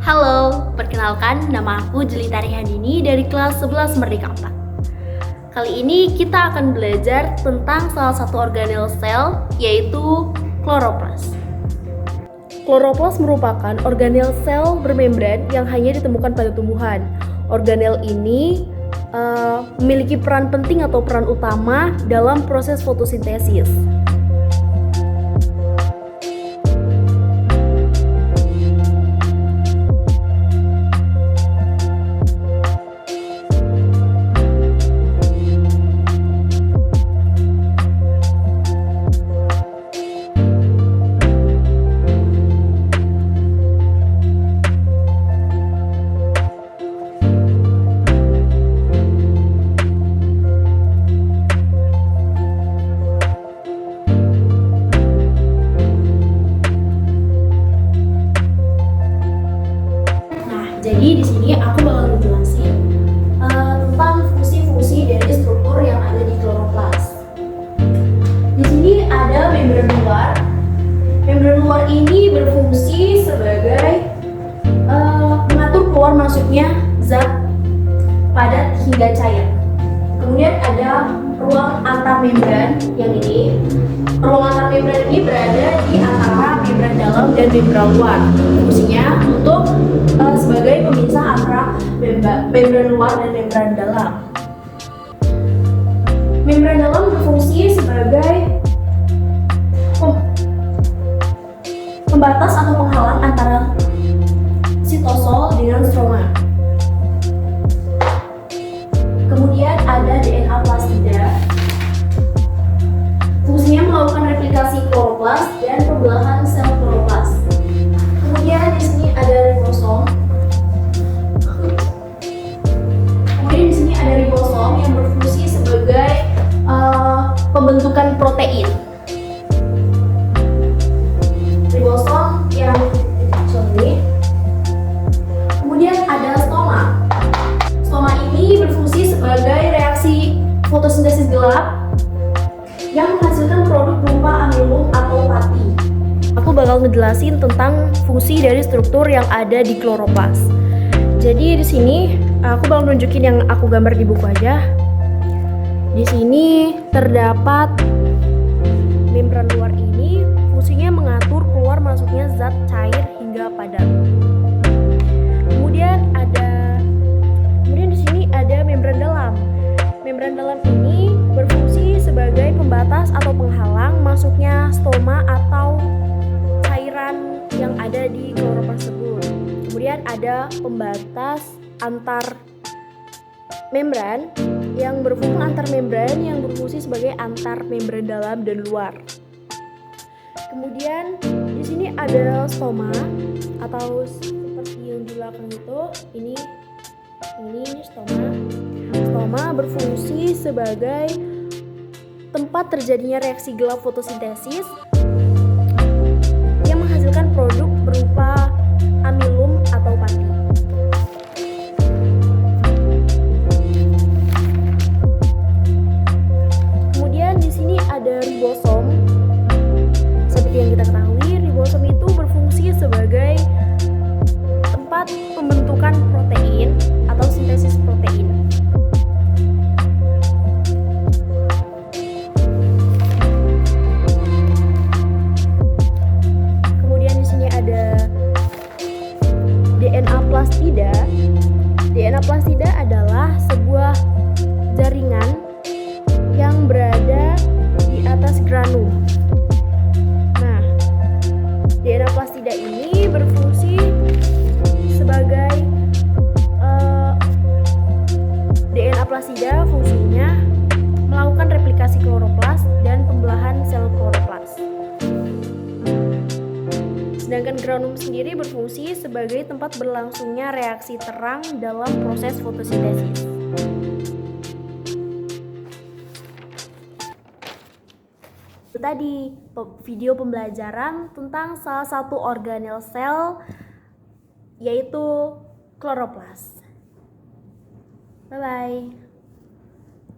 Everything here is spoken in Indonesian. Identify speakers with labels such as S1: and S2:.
S1: Halo, perkenalkan nama aku Jelita Rihandini dari kelas 11 Merdeka 4. Kali ini kita akan belajar tentang salah satu organel sel, yaitu kloroplas. Kloroplas merupakan organel sel bermembran yang hanya ditemukan pada tumbuhan. Organel ini memiliki peran penting atau peran utama dalam proses fotosintesis. Jadi di sini aku bakal ngejelasin tentang fungsi-fungsi dari struktur yang ada di kloroplas. Di sini ada membran luar. Membran luar ini berfungsi sebagai mengatur keluar masuknya zat padat hingga cair. Kemudian ada ruang antar membran yang ini. Ruang antar membran ini berada di antara membran dalam dan membran luar. Fungsinya untuk sebagai pemisah antara membran luar dan membran dalam. Membran dalam berfungsi sebagai pembatas atau penghalang antara sitosol dengan stroma. Kemudian ada DNA plastida. Fungsinya melakukan replikasi kloroplas dan pembelahan sel kloroplas. Kemudian di sini ada ribosom. Yang berfungsi sebagai pembentukan protein. Ribosom yang ini. Kemudian ada stoma. Stoma ini berfungsi sebagai reaksi fotosintesis gelap yang menghasilkan produk berupa amilum atau pati. Aku bakal ngejelasin tentang fungsi dari struktur yang ada di kloroplas. Jadi di sini aku bakal nunjukin yang aku gambar di buku aja. Di sini terdapat membran luar ini fungsinya mengatur keluar masuknya zat cair hingga padat. Kemudian di sini ada membran dalam. Membran dalam ini berfungsi sebagai pembatas atau penghalang masuknya stoma atau cairan yang ada di kloroplas tersebut. Kemudian ada pembatas antar membran yang berfungsi sebagai antar membran dalam dan luar. Kemudian di sini ada stoma atau seperti yang di belakang itu, ini stoma. Stoma berfungsi sebagai tempat terjadinya reaksi gelap fotosintesis yang menghasilkan produk berupa amilum atau pati. Kemudian di sini ada ribosom. Seperti yang kita ketahui, ribosom itu berfungsi sebagai tempat pembentukan protein atau sintesis protein. Kemudian di sini ada DNA plastida. DNA plastida adalah sebuah jaringan yang berada di atas granum. Nah, DNA plastida ini berfungsi sebagai DNA plastida fungsinya melakukan replikasi kloroplas dan pembelahan sel kloroplas. Sedangkan granum sendiri berfungsi sebagai tempat berlangsungnya reaksi terang dalam proses fotosintesis. Itu tadi video pembelajaran tentang salah satu organel sel, yaitu kloroplas. Bye-bye.